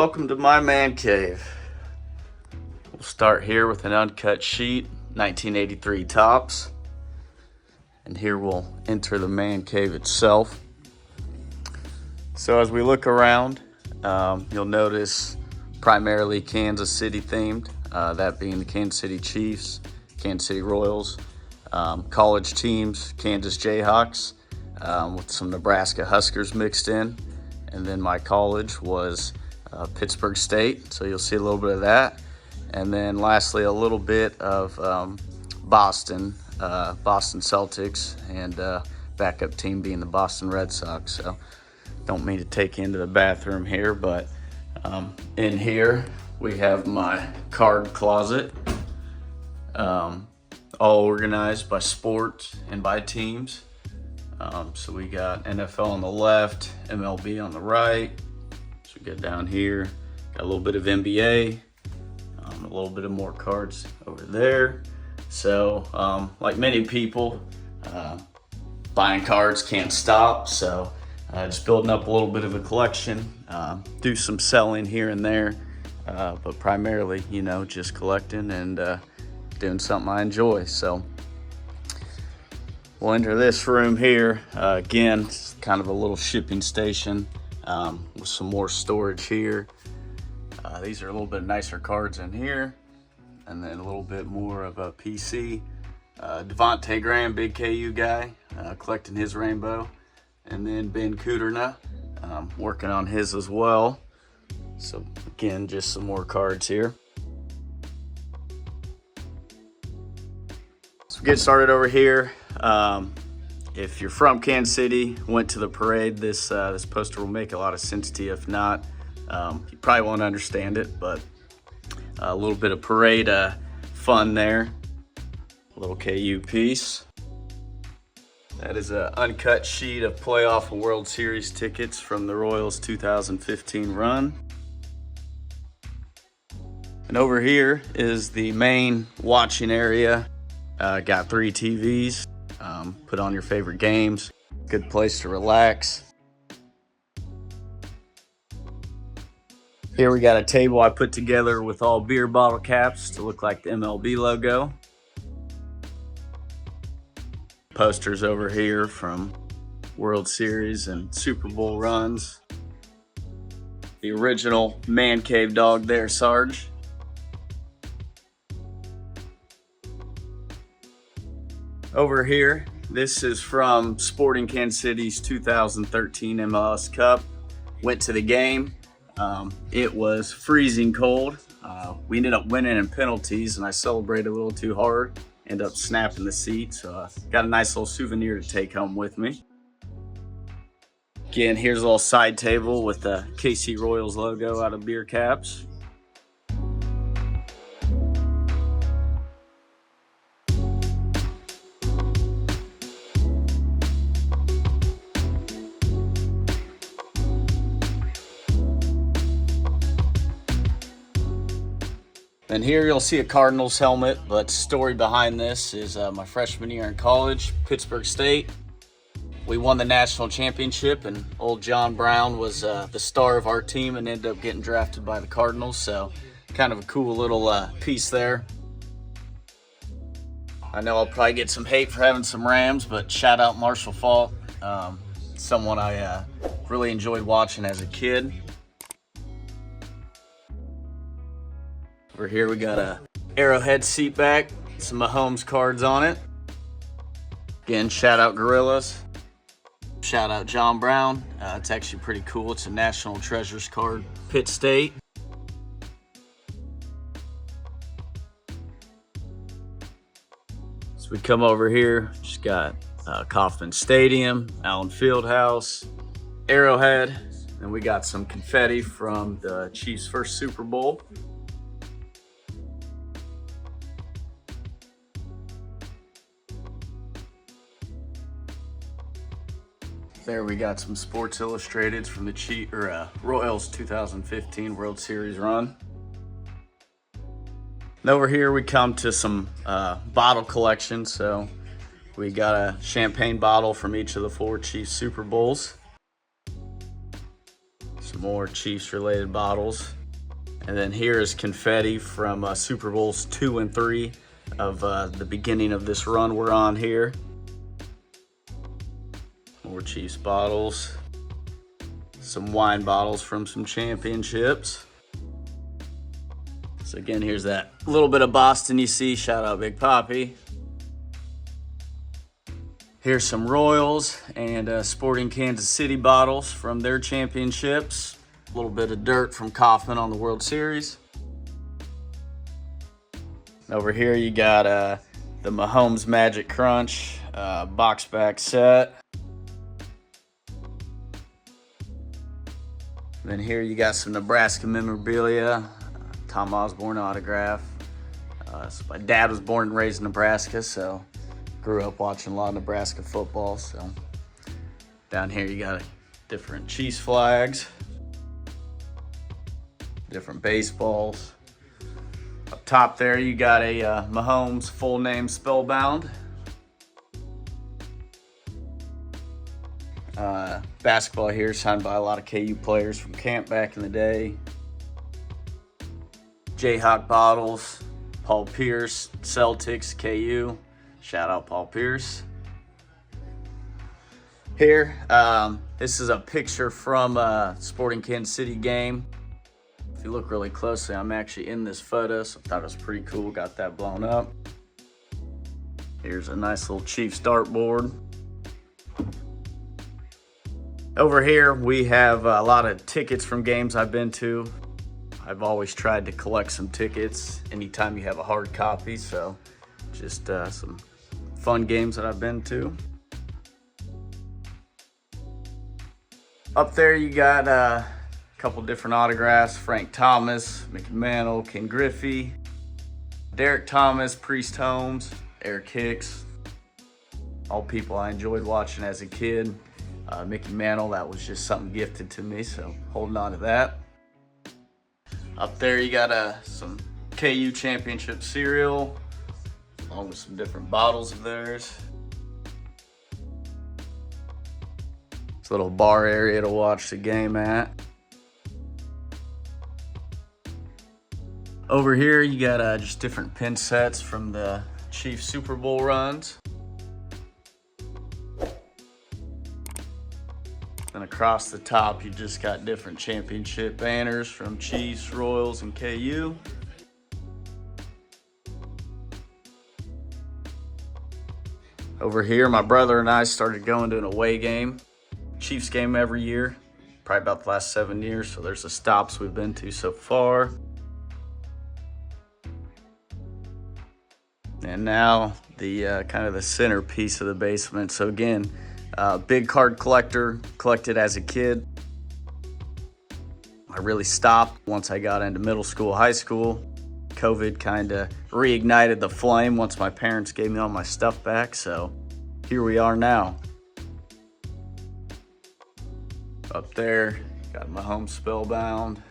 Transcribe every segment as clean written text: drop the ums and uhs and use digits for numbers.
welcome to my man cave. We'll start here with an uncut sheet, 1983 tops. And here we'll enter the man cave itself. So as we look around, you'll notice primarily Kansas City themed, that being the Kansas City Chiefs, Kansas City Royals, college teams, Kansas Jayhawks, with some Nebraska Huskers mixed in. And then my college was Pittsburgh State, so you'll see a little bit of that. And then lastly, a little bit of Boston Celtics, and backup team being the Boston Red Sox. So don't mean to take you into the bathroom here, but in here we have my card closet, all organized by sport and by teams. So we got NFL on the left, MLB on the right. So we get down here, got a little bit of NBA, a little bit of more cards over there. So like many people, buying cards can't stop. So just building up a little bit of a collection, do some selling here and there, but primarily, just collecting and doing something I enjoy. So we'll enter this room here. Again, it's kind of a little shipping station with some more storage here. These are a little bit nicer cards in here, and then a little bit more of a PC. Devontae Graham, big KU guy, collecting his rainbow. And then Ben Kudrna, working on his as well. So again, just some more cards here. So get started over here. If you're from Kansas City, went to the parade, this poster will make a lot of sense to you. If not, you probably won't understand it, but a little bit of parade fun there. A little KU piece. That is an uncut sheet of playoff World Series tickets from the Royals 2015 run. And over here is the main watching area. Got 3 TVs. Put on your favorite games. Good place to relax. Here we got a table I put together with all beer bottle caps to look like the MLB logo. Posters over here from World Series and Super Bowl runs. The original man cave dog there, Sarge. Over here, this is from Sporting Kansas City's 2013 MLS Cup. Went to the game. It was freezing cold. We ended up winning in penalties, and I celebrated a little too hard. Ended up snapping the seat, so got a nice little souvenir to take home with me. Again, here's a little side table with the KC Royals logo out of beer caps. And here you'll see a Cardinals helmet, but story behind this is my freshman year in college, Pittsburgh State. We won the national championship, and old John Brown was the star of our team and ended up getting drafted by the Cardinals. So kind of a cool little piece there. I know I'll probably get some hate for having some Rams, but shout out Marshall Faulk, someone I really enjoyed watching as a kid. Over here we got a Arrowhead seat back, some Mahomes cards on it. Again, shout out Gorillas. Shout out John Brown. It's actually pretty cool. It's a National Treasures card, Pitt State. So we come over here, just got Kauffman Stadium, Allen Fieldhouse, Arrowhead, and we got some confetti from the Chiefs' first Super Bowl. There we got some Sports Illustrateds from the Royals 2015 World Series run. And over here we come to some bottle collection. So we got a champagne bottle from each of the 4 Chiefs Super Bowls. Some more Chiefs related bottles. And then here is confetti from Super Bowls 2 and 3 of the beginning of this run we're on here. More Chiefs bottles. Some wine bottles from some championships. So again, here's that little bit of Boston you see. Shout out Big Poppy. Here's some Royals and Sporting Kansas City bottles from their championships. A little bit of dirt from Kaufman on the World Series. Over here you got the Mahomes Magic Crunch box back set. Then here you got some Nebraska memorabilia, Tom Osborne autograph. So my dad was born and raised in Nebraska, so grew up watching a lot of Nebraska football. So down here you got different Chiefs flags, different baseballs. Up top there you got a Mahomes full name spellbound. Basketball here signed by a lot of KU players from camp back in the day. Jayhawk bottles, Paul Pierce, Celtics, KU. Shout out Paul Pierce. Here, this is a picture from a Sporting Kansas City game. If you look really closely, I'm actually in this photo, so I thought it was pretty cool. Got that blown up. Here's a nice little Chiefs dartboard. Over here, we have a lot of tickets from games I've been to. I've always tried to collect some tickets anytime you have a hard copy, so just some fun games that I've been to. Up there you got a couple different autographs. Frank Thomas, Mickey Mantle, Ken Griffey, Derek Thomas, Priest Holmes, Eric Hicks. All people I enjoyed watching as a kid. Mickey Mantle, that was just something gifted to me, so holding on to that. Up there you got some KU championship cereal, along with some different bottles of theirs. It's a little bar area to watch the game at. Over here you got just different pin sets from the Chiefs Super Bowl runs. And across the top, you just got different championship banners from Chiefs, Royals, and KU. Over here, my brother and I started going to an away game, Chiefs game every year, probably about the last 7 years. So there's the stops we've been to so far. And now the kind of the centerpiece of the basement. So again, big card collector, collected as a kid. I really stopped once I got into middle school, high school. COVID kind of reignited the flame once my parents gave me all my stuff back. So here we are now. Up there, got my home spellbound.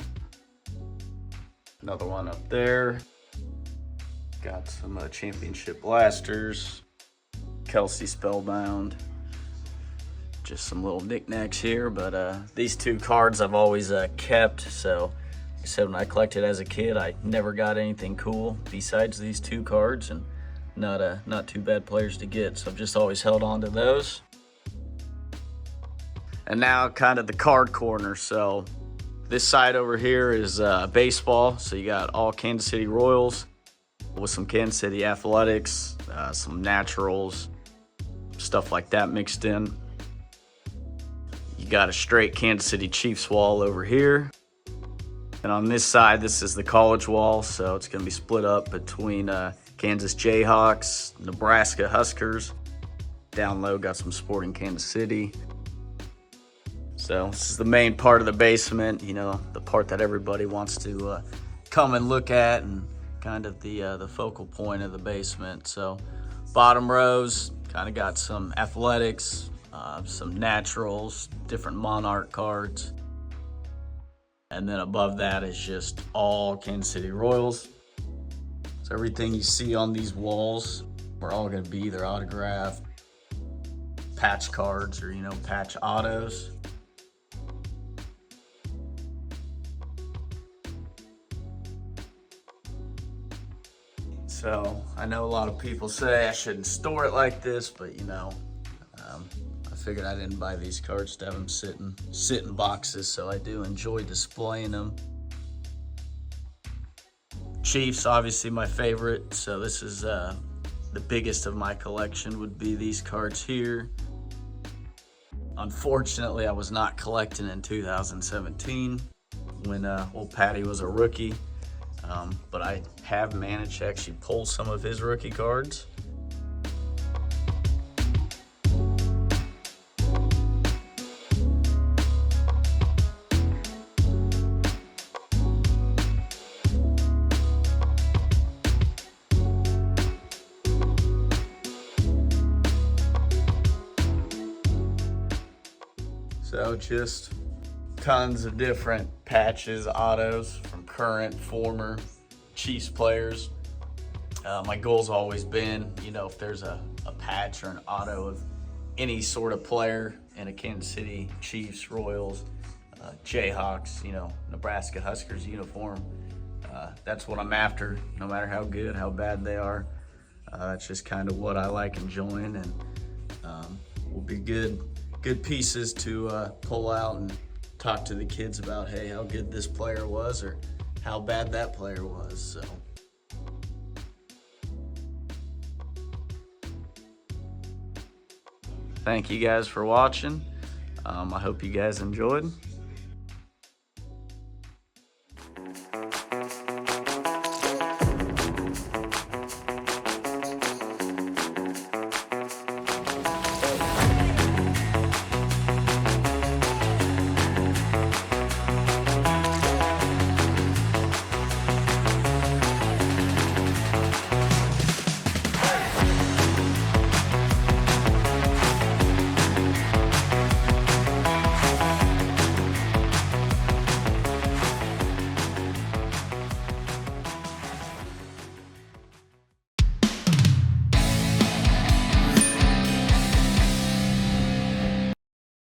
Another one up there. Got some championship blasters. Kelsey spellbound. Just some little knickknacks here, but these two cards I've always kept. So like I said, when I collected as a kid, I never got anything cool besides these two cards, and not too bad players to get. So I've just always held on to those. And now kind of the card corner. So this side over here is baseball. So you got all Kansas City Royals with some Kansas City Athletics, some Naturals, stuff like that mixed in. You got a straight Kansas City Chiefs wall over here. And on this side, this is the college wall. So it's going to be split up between Kansas Jayhawks, Nebraska Huskers. Down low, got some Sporting Kansas City. So this is the main part of the basement, you know, the part that everybody wants to come and look at, and kind of the focal point of the basement. So bottom rows kind of got some Athletics, some Naturals, different Monarch cards. And then above that is just all Kansas City Royals. So everything you see on these walls are all going to be either autographed, patch cards, or, you know, patch autos. So I know a lot of people say I shouldn't store it like this, but you know, I figured I didn't buy these cards to have them sit in boxes, so I do enjoy displaying them. Chiefs, obviously my favorite, so this is the biggest of my collection would be these cards here. Unfortunately, I was not collecting in 2017 when old Patty was a rookie, but I have managed to actually pull some of his rookie cards. So just tons of different patches, autos from current, former Chiefs players. My goal's always been, you know, if there's a patch or an auto of any sort of player in a Kansas City Chiefs, Royals, Jayhawks, you know, Nebraska Huskers uniform, that's what I'm after, no matter how good, how bad they are. That's just kind of what I like enjoying, and will be good pieces to pull out and talk to the kids about, hey, how good this player was or how bad that player was. So thank you guys for watching. I hope you guys enjoyed.